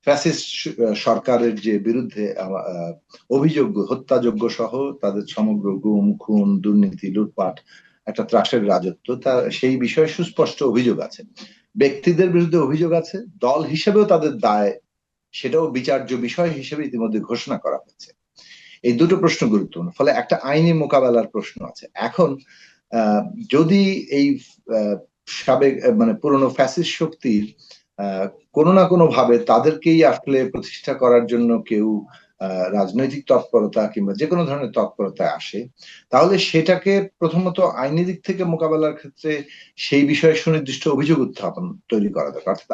Fascist সরকারের যে বিরুদ্ধে অভিযোগ্য হত্যাযোগ্য সহ তাদের সমগ্র গুম খুন দুর্নীতি লুটপাট একটা ত্রাসের রাজত্ব, তা সেই বিষয়ে সুস্পষ্ট অভিযোগ আছে। ব্যক্তিদের বিরুদ্ধে অভিযোগ আছে, দল হিসেবেও তাদের দায়, সেটাও বিচার্য বিষয় হিসেবে ইতিমধ্যে ঘোষণা করা হয়েছে। এই দুটো প্রশ্ন গুরুত্বপূর্ণ, ফলে একটা আইনি মোকাবেলার প্রশ্ন আছে। এখন যদি এই সাবেক মানে পুরনো ফ্যাসিস্ট শক্তির কোনো না কোনো ভাবে তাদেরকেই আসলে প্রতিষ্ঠা করার জন্য কেউ রাজনৈতিক তৎপরতা কিংবা যে কোনো ধরনের তৎপরতায় আসে, তাহলে সেটাকে প্রথমত আইনি দিক থেকে মোকাবেলার ক্ষেত্রে সেই বিষয়ে সুনির্দিষ্ট অভিযোগ উত্থাপন তৈরি করা দরকার, অর্থাৎ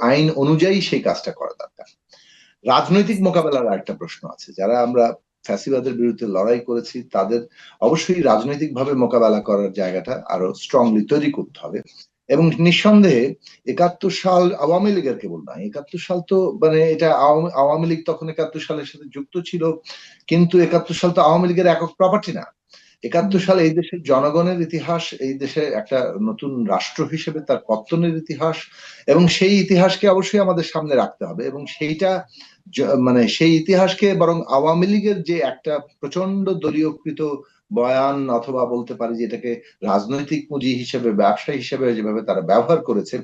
আইন অনুযায়ী সেই কাজটা করা দরকার। রাজনৈতিক মোকাবেলার একটা প্রশ্ন আছে, যারা আমরা ফ্যাসিবাদের বিরুদ্ধে লড়াই করেছি তাদের অবশ্যই রাজনৈতিক ভাবে মোকাবেলা করার জায়গাটা আরো স্ট্রংলি তৈরি করতে হবে। এবং নিঃসন্দেহে ৭১ সাল আওয়ামী লীগের কেবল নয়, ৭১ সাল তো মানে এটা আওয়ামী লীগ তখন ৭১ সালের সাথে যুক্ত ছিল, কিন্তু ৭১ সাল তো আওয়ামী লীগের একক প্রপার্টি না। ৭১ সালে এই দেশের জনগণের ইতিহাস, এই দেশে একটা নতুন রাষ্ট্র হিসেবে তার পত্তনের ইতিহাস, এবং সেই ইতিহাসকে অবশ্যই আমাদের সামনে রাখতে হবে। এবং সেইটা মানে সেই ইতিহাসকে বরং আওয়ামী লীগের যে একটা প্রচন্ড দলীয়কৃত বয়ান, অথবা বলতে পারি যে এটাকে রাজনৈতিক পুঁজি হিসেবে ব্যবসা হিসেবে যেভাবে তারা ব্যবহার করেছে,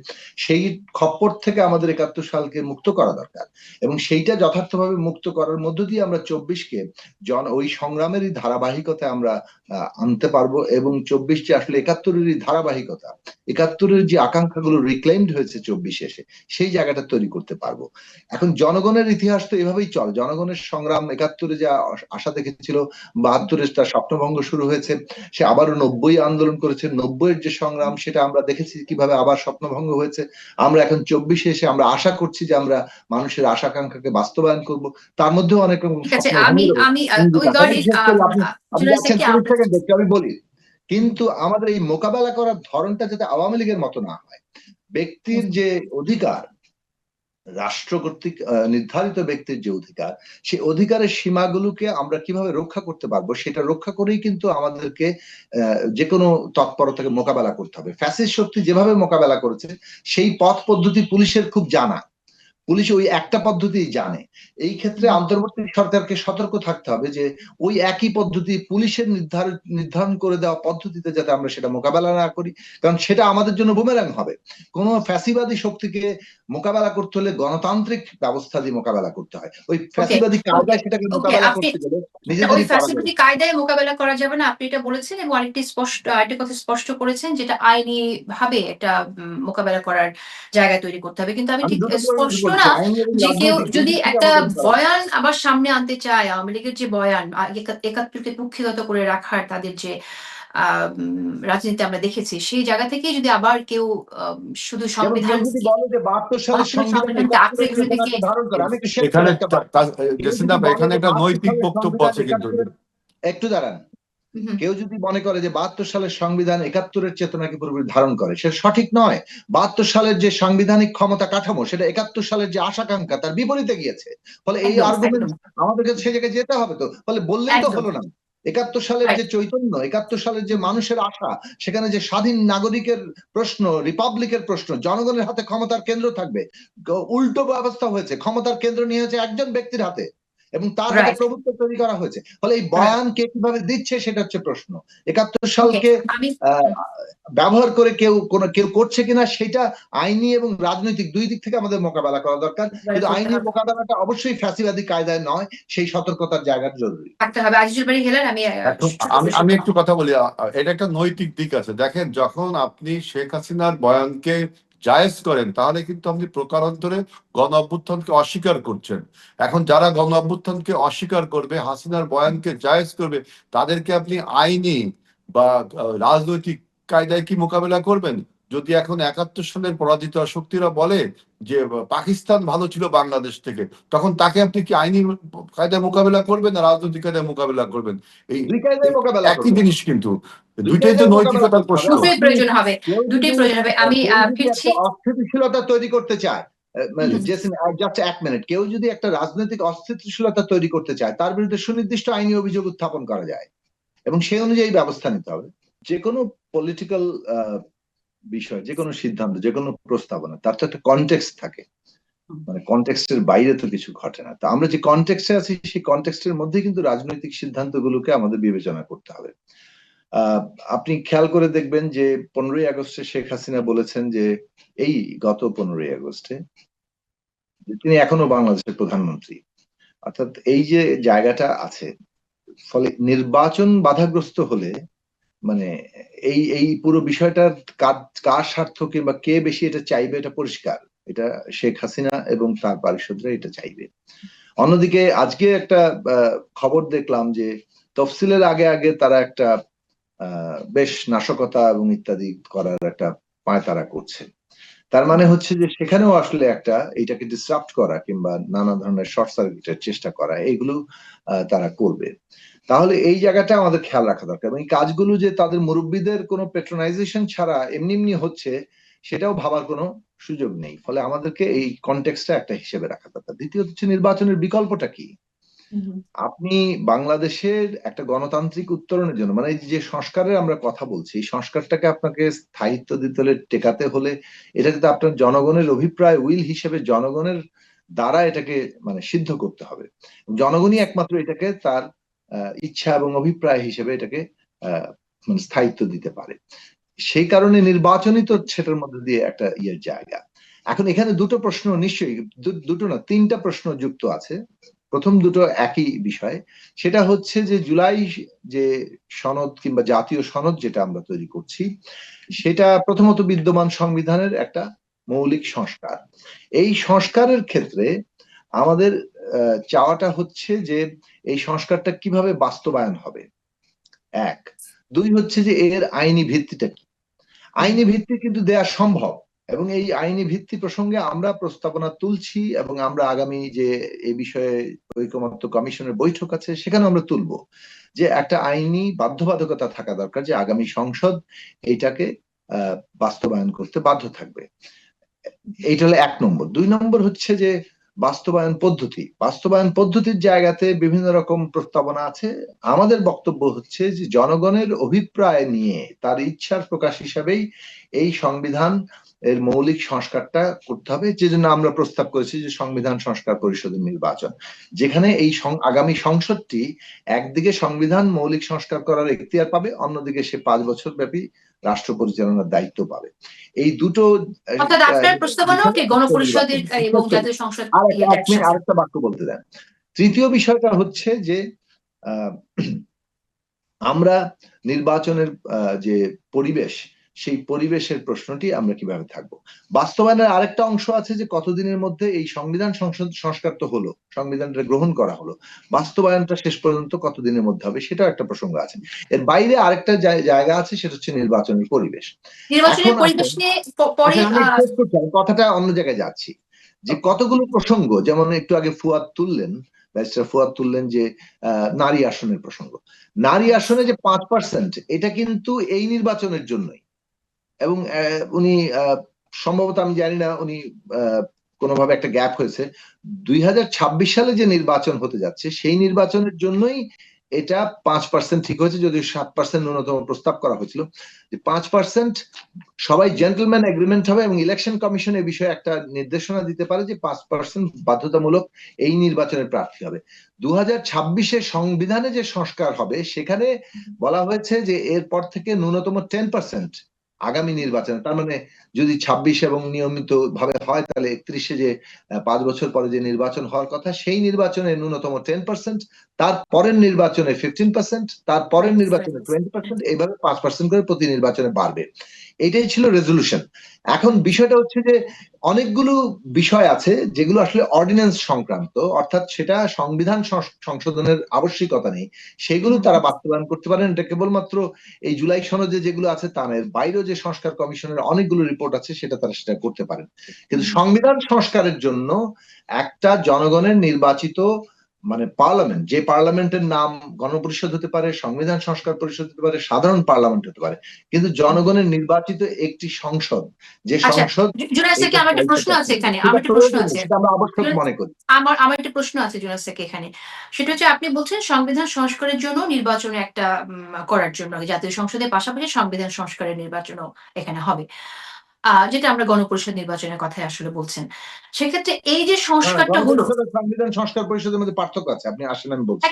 সেই খপ্পর থেকে আমাদের ৭১ সালকে মুক্ত করা দরকার। এবং সেইটা যথার্থভাবে মুক্ত করার মধ্য দিয়ে আমরা ২৪-কে ওই সংগ্রামেরই ধারাবাহিকতা আমরা আনতে পারবো, এবং ২৪ যে আসলে ৭১-এরই ধারাবাহিকতা, ৭১-এর যে আকাঙ্ক্ষাগুলো রিক্লেইমড হয়েছে ২৪-এ এসে, সেই জায়গাটা তৈরি করতে পারবো। এখন জনগণের ইতিহাস তো এভাবেই চলে, জনগণের সংগ্রাম ৭১-এ যা আশা দেখেছিল, ৭২-এ তার স্বপ্নভঙ্গ শুরু হয়েছে, সে আবারও ৯০ আন্দোলন করেছে, ৯০-এর যে সংগ্রাম সেটা আমরা দেখেছি কিভাবে আবার স্বপ্নভঙ্গ হয়েছে। আমরা এখন ২৪-এ এসে আমরা আশা করছি যে আমরা মানুষের আশাকাঙ্ক্ষাকে বাস্তবায়ন করব, তার মধ্যেও অনেক রকম আমি বলি। কিন্তু আমাদের এই মোকাবেলা করার ধরনটা যাতে আওয়ামী লীগের মতো না হয়, ব্যক্তির যে অধিকার, রাষ্ট্র কর্তৃক নির্ধারিত ব্যক্তির যে অধিকার, সেই অধিকারের সীমাগুলোকে আমরা কিভাবে রক্ষা করতে পারবো, সেটা রক্ষা করেই কিন্তু আমাদেরকে যে কোনো তৎপরতাকে মোকাবেলা করতে হবে। ফ্যাসিস্ট শক্তি যেভাবে মোকাবেলা করেছে সেই পথ পদ্ধতি পুলিশের খুব জানা, পুলিশ ওই একটা পদ্ধতি জানে। এই ক্ষেত্রে অন্তর্বর্তী সরকারকে সতর্ক থাকতে হবে যে ওই একই পদ্ধতি পুলিশের নির্ধারণ করে দেওয়া পদ্ধতিতে যাতে আমরা সেটা মোকাবেলা না করি, কারণ সেটা আমাদের জন্য বুমেরাং হবে। কোন ফ্যাসিবাদী শক্তিকে মোকাবেলা করতে হলে গণতান্ত্রিক ব্যবস্থা দিয়ে মোকাবেলা করতে হয়, ওই ফ্যাসিবাদী কায়দায় সেটাকে মোকাবেলা করতে গেলে ওই ফ্যাসিবাদী কায়দায় মোকাবেলা করা যাবে না, আপনি এটা বলেছেন। এবং আরেকটা কথা স্পষ্ট করেছেন, যেটা আইনি ভাবে একটা মোকাবেলা করার জায়গা তৈরি করতে হবে। কিন্তু আমি ঠিক স্পষ্ট না যে কেউ যদি একটা বয়ান আবার সামনে আনতে চায়, আওয়ামী লীগের যে বয়ান ৭১-কে কুক্ষিগত করে রাখার তাদের যে রাজনীতি আমরা দেখেছি, সেই জায়গা থেকে যদি আবার কেউ শুধু সংবিধান এখানে একটা নৈতিক বক্তব্য আছে, কিন্তু একটু দাঁড়ান, কেউ যদি মনে করে যে ৭২ সালের সংবিধান ৭১-এর চেতনাকে পুরোপুরি ধারণ করে, সেটা সঠিক নয়। ৭২ সালের যে সাংবিধানিক ক্ষমতা কাঠামো, সেটা ৭১ সালের যে আশাকাঙ্ক্ষা তার বিপরীতে গিয়েছে। ফলে এই আর্গুমেন্ট আমাদেরকে সে জায়গায় যেতে হবে। তো ফলে বললেন তো হলো না। ৭১ সালের যে চৈতন্য, ৭১ সালের যে মানুষের আশা, সেখানে যে স্বাধীন নাগরিকের প্রশ্ন, রিপাবলিকের প্রশ্ন, জনগণের হাতে ক্ষমতার কেন্দ্র থাকবে, উল্টো ব্যবস্থা হয়েছে, ক্ষমতার কেন্দ্র নিয়ে হয়েছে একজন ব্যক্তির হাতে এবং তার হাতে প্রভুত্ব তৈরি করা হয়েছে। ফলে এই বয়ান কে কিভাবে দিচ্ছে সেটা হচ্ছে প্রশ্ন। ৭১ সালকে ব্যবহার করে কেউ করছে কিনা, সেটা আইনি এবং রাজনৈতিক দুই দিক থেকে আমাদের মোকাবেলা করা দরকার। কিন্তু আইনি মোকাবেলাটা অবশ্যই ফ্যাসিবাদী কায়দায় নয়, সেই সতর্কতার জায়গাটা জরুরি। আমি একটু কথা বলি, এটা একটা নৈতিক দিক আছে। দেখেন, যখন আপনি শেখ হাসিনার বয়ানকে জায়েজ করেন, তাহলে কিন্তু আপনি প্রকারান্তরে গণ অভ্যুত্থানকে অস্বীকার করছেন। এখন যারা গণ অভ্যুত্থানকে অস্বীকার করবে, হাসিনার বয়ানকে জায়েজ করবে, তাদেরকে আপনি আইনি বা রাজনৈতিক কায়দায় কি মোকাবেলা করবেন? যদি এখন ৭১ সালের পরাজিত শক্তিরা বলে যে পাকিস্তান ভালো ছিল বাংলাদেশ থেকে, তখন তাকে আপনি কি আইনি কায়দায় মোকাবেলা করবেন না রাজনৈতিক কায়দায় মোকাবেলা করবেন? এই একই জিনিস, কিন্তু দুইটাই তো নৈতিকতার প্রশ্ন। অস্থিতিশীলতা তৈরি করতে চায়, জাস্ট এক মিনিট, কেউ যদি একটা রাজনৈতিক অস্থিতিশীলতা তৈরি করতে চায়, তার বিরুদ্ধে সুনির্দিষ্ট আইনি অভিযোগ উত্থাপন করা যায় এবং সেই অনুযায়ী ব্যবস্থা নিতে হবে। যে কোনো পলিটিক্যাল বিষয়, যে কোনো সিদ্ধান্ত, যে কোনো প্রস্তাবনা, তার তো একটা কনটেক্সট থাকে। মানে কনটেক্সটের বাইরে তো কিছু ঘটে না। তো আমরা যে কনটেক্সটে আছি সেই কনটেক্সটের মধ্যে কিন্তু রাজনৈতিক সিদ্ধান্তগুলোকে আমাদের বিবেচনা করতে হবে। আপনি খেয়াল করে দেখবেন যে 15ই আগস্টে শেখ হাসিনা বলেছেন যে এই গত 15ই আগস্টে তিনি এখনো বাংলাদেশের প্রধানমন্ত্রী। অর্থাৎ এই যে জায়গাটা আছে, ফলে নির্বাচন বাধাগ্রস্ত হলে মানে এই এই পুরো বিষয়টার কার স্বার্থ কিংবা কে বেশি এটা চাইবে এটা পরিষ্কার। এটা শেখ হাসিনা এবং তার পারিষদরা এটা চাইবে। অন্যদিকে আজকে একটা খবর দেখলাম যে তফসিলের আগে আগে তারা একটা বেশ নাশকতা এবং ইত্যাদি করার একটা পায়তারা করছে। তার মানে হচ্ছে যে সেখানেও আসলে একটা এটাকে ডিসরাপ্ট করা কিংবা নানা ধরনের শর্ট সার্কিটের চেষ্টা করা এগুলো তারা করবে। তাহলে এই জায়গাটা আমাদের খেয়াল রাখা দরকার এবং এই কাজগুলো যে তাদের মুরব্বীদের কোনো পেট্রোনাইজেশন ছাড়া এমনি এমনি হচ্ছে সেটাও ভাবার কোনো সুযোগ নেই। ফলে আমাদেরকে এই কনটেক্সটটা একটা হিসেবে রাখা দরকার। দ্বিতীয়ত হচ্ছে নির্বাচনের বিকল্পটা কি? আপনি বাংলাদেশের একটা গণতান্ত্রিক উত্তরণের জন্য মানে যে সংস্কারের আমরা কথা বলছি এই সংস্কারটাকে আপনাকে স্থায়িত্ব দিতে হলে টেকাতে হলে এটা কিন্তু আপনার জনগণের অভিপ্রায় উইল হিসেবে জনগণের দ্বারা এটাকে মানে সিদ্ধ করতে হবে। জনগণই একমাত্র এটাকে তার ইচ্ছা এবং অভিপ্রায় হিসেবে এটাকে মানে স্থায়িত্ব দিতে পারে। সেই কারণে নির্বাচনই তো সেটার মধ্যে দিয়ে একটা ইয়ের জায়গা। এখন এখানে দুটো প্রশ্ন নিশ্চয়ই, দুটো না তিনটা প্রশ্ন যুক্ত আছে। প্রথম দুটো একই বিষয়, সেটা হচ্ছে যে জুলাই যে সনদ কিংবা জাতীয় সনদ যেটা আমরা তৈরি করছি সেটা প্রথমত বিদ্যমান সংবিধানের একটা মৌলিক সংস্কার। এই সংস্কারের ক্ষেত্রে আমাদের চাওয়াটা হচ্ছে যে এই সংস্কারটা কিভাবে বাস্তবায়ন হবে, এক। দুই হচ্ছে যে এর আইনি ভিত্তিটা কি। আইনি ভিত্তি কিন্তু দেয়া সম্ভব এবং এই আইনি ভিত্তি প্রসঙ্গে আমরা প্রস্তাবনা তুলছি এবং আমরা আগামী যে এই বিষয়ে ঐকমত্য কমিশনের বৈঠক আছে সেখানে আমরা তুলব যে একটা আইনি বাধ্যবাধকতা থাকা দরকার যে আগামী সংসদ এইটাকে বাস্তবায়ন করতে বাধ্য থাকবে। এইটা হলো 1 নম্বর। 2 নম্বর হচ্ছে যে বাস্তবায়ন পদ্ধতির জায়গাতে বিভিন্ন রকম প্রস্তাবনা আছে। আমাদের বক্তব্য হচ্ছে যে জনগণের অভিপ্রায় নিয়ে তার ইচ্ছার প্রকাশ হিসাবেই এই সংবিধান এর মৌলিক সংস্কারটা করতে হবে, যে জন্য আমরা প্রস্তাব করেছি যে সংবিধান সংস্কার পরিষদের নির্বাচন, যেখানে এই আগামী সংসদটি একদিকে সংবিধান মৌলিক সংস্কার করার এখতিয়ার পাবে, অন্যদিকে সে 5 বছর ব্যাপী রাষ্ট্র পরিচালনার দায়িত্ব পাবে। এই দুটো আপনার প্রস্তাবনা কি গণপরিষদের এবং জাতীয় সংসদ আরেকটা বাক্য বলতে দেন। তৃতীয় বিষয়টা হচ্ছে যে আমরা নির্বাচনের যে পরিবেশ সেই পরিবেশের প্রশ্নটি আমরা কিভাবে থাকবো। বাস্তবায়নের আরেকটা অংশ আছে যে কতদিনের মধ্যে এই সংবিধান সংস্কার তো হলো, সংবিধানটা গ্রহণ করা হলো, বাস্তবায়নটা শেষ পর্যন্ত কতদিনের মধ্যে হবে সেটাও একটা প্রসঙ্গ আছে। এর বাইরে আরেকটা জায়গা আছে সেটা হচ্ছে নির্বাচনের পরিবেশ। কথাটা অন্য জায়গায় যাচ্ছি যে কতগুলো প্রসঙ্গ, যেমন একটু আগে ব্যারিস্টার ফুয়াদ তুললেন যে নারী আসনের প্রসঙ্গ। নারী আসনে যে 5% এটা কিন্তু এই নির্বাচনের জন্যই, এবং উনি সম্ভবত আমি জানি না উনি কোনোভাবে একটা গ্যাপ হয়েছে 2026 সালে যে নির্বাচন হতে যাচ্ছে সেই নির্বাচনের জন্যই এটা 5% ঠিক হয়েছে, যদিও 7% ন্যূনতম প্রস্তাব করা হয়েছিল। যে 5% সবাই জেন্টলম্যান এগ্রিমেন্ট হবে এবং ইলেকশন কমিশন এই বিষয়ে একটা নির্দেশনা দিতে পারে যে 5% বাধ্যতামূলক এই নির্বাচনের প্রার্থী হবে। 2026-এ সংবিধানে যে সংস্কার হবে সেখানে বলা হয়েছে যে এরপর থেকে ন্যূনতম 10% আগামী নির্বাচনে, তার মানে যদি 26 এবং নিয়মিত ভাবে হয় তাহলে 31-এ যে 5 বছর পরে যে নির্বাচন হওয়ার কথা সেই নির্বাচনে ন্যূনতম 10%, তার পরের নির্বাচনে 15%, তার পরের নির্বাচনে 20%, এইভাবে 5% করে প্রতি নির্বাচনে বাড়বে। এটাই ছিল রেজলিউশন। এখন বিষয়টা হচ্ছে যে অনেকগুলো বিষয় আছে যেগুলো আসলে অর্ডিন্যান্স সংক্রান্ত, অর্থাৎ সেটা সংবিধান সংশোধনের আবশ্যিকতা নেই, সেগুলো তারা বাস্তবায়ন করতে পারেন। এটা কেবলমাত্র এই জুলাই সনদে যেগুলো আছে তা এর বাইরেও যে সংস্কার কমিশনের অনেকগুলো রিপোর্ট আছে সেটা করতে পারেন। কিন্তু সংবিধান সংস্কারের জন্য একটা জনগণের নির্বাচিত মানে পার্লামেন্ট, যে পার্লামেন্টের নাম গণপরিষদ হতে পারে, সংবিধান সংস্কার পরিষদ হতে পারে, সাধারণ পার্লামেন্ট হতে পারে, কিন্তু জনগণের নির্বাচিত একটি সংসদ, যে সংসদ আমার একটা প্রশ্ন আছে এখানে, আমার একটা প্রশ্ন আছে, আমরা আবশ্যক মনে করি। আমার একটা প্রশ্ন আছে জুনাস থেকে এখানে, সেটা হচ্ছে আপনি বলছেন সংবিধান সংস্কারের জন্য নির্বাচনে একটা করার জন্য জাতীয় সংসদের পাশাপাশি সংবিধান সংস্কারের নির্বাচনও এখানে হবে। যেটা আমরা গণপরিষদ নির্বাচনের কথাই আসলে বলছেন। সেক্ষেত্রে এই যে সংস্কারটা হলো সংবিধান সংস্কার পরিষদের মধ্যে পার্থক্য আছে, আপনি আসেন আমি বলছি।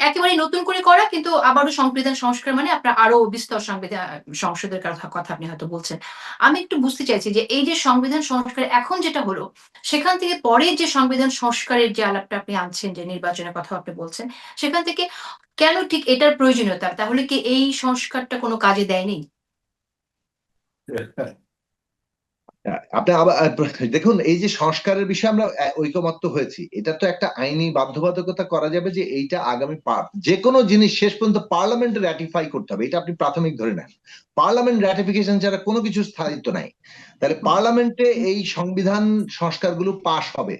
একেবারে নতুন করে করা, কিন্তু আবারও সংবিধান সংস্কার মানে আপনার আরো বিস্তর সংসদের কথা আপনি হয়তো বলছেন। আমি একটু বুঝতে চাইছি যে এই যে সংবিধান সংস্কার এখন যেটা হলো, সেখান থেকে পরে যে সংবিধান সংস্কারের যে আলাপটা আপনি আনছেন, যে নির্বাচনের কথা আপনি বলছেন, সেখান থেকে কেন ঠিক এটার প্রয়োজনীয়তা? তাহলে কি এই সংস্কারটা কোনো কাজে দেয়নি? আপনি আবার দেখুন, এই যে সংস্কারের বিষয়ে আমরা ঐকমত্য হয়েছি, এটা তো একটা আইনি বাধ্যবাধকতা করা যাবে যে এইটা আগামী যে কোনো জিনিস শেষ পর্যন্ত পার্লামেন্টে রাটিফাই করতে হবে, এটা আপনি প্রাথমিক ধরে নেন। পার্লামেন্ট রাটিফিকেশন ছাড়া কোনো কিছুর স্থায়িত্ব নাই। তাহলে পার্লামেন্টে এই সংবিধান সংস্কারগুলো পাশ হবে,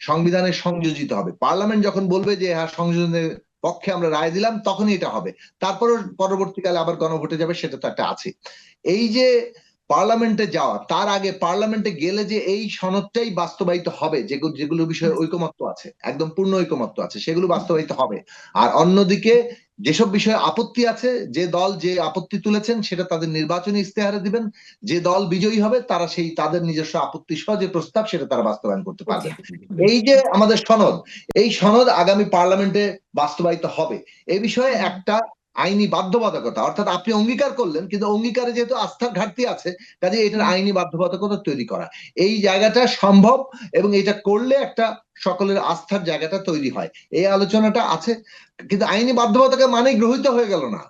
সংবিধানে সংযোজিত হবে। পার্লামেন্ট যখন বলবে যে হ্যাঁ সংযোজনের পক্ষে আমরা রায় দিলাম, তখনই এটা হবে। তারপর পরবর্তীকালে আবার গণভোটে যাবে, সেটা তো একটা আছে। এই যে পার্লামেন্টে যাওয়া, তার আগে পার্লামেন্টে গেলে যে এই সনদটাই বাস্তবায়িত হবে, যেগুলো বিষয়ে ঐকমত্য আছে, একদম পূর্ণ ঐকমত্য আছে, সেগুলো বাস্তবায়িত হবে। আর অন্যদিকে যেসব বিষয়ে আপত্তি আছে, যে দল যে আপত্তি তুলেছেন সেটা তাদের নির্বাচনী ইস্তেহারে দিবেন। যে দল বিজয়ী হবে তারা সেই তাদের নিজস্ব আপত্তি সহ যে প্রস্তাব, সেটা তারা বাস্তবায়ন করতে পারবে। এই যে আমাদের সনদ, এই সনদ আগামী পার্লামেন্টে বাস্তবায়িত হবে। এই বিষয়ে একটা আইনি বাধ্যবাধকতা, অর্থাৎ আপনি অঙ্গীকার করলেন, কিন্তু অঙ্গীকারে যেহেতু আস্থার ঘাটতি আছে, কাজে এটার আইনি বাধ্যবাধকতা তৈরি করা, এই জায়গাটা সম্ভব, এবং এটা করলে একটা সকলের আস্থার জায়গাটা তৈরি হয়। এই আলোচনাটা আছে, কিন্তু আইনি বাধ্যবাধকতা মানেই গ্রহীত হয়ে গেল না।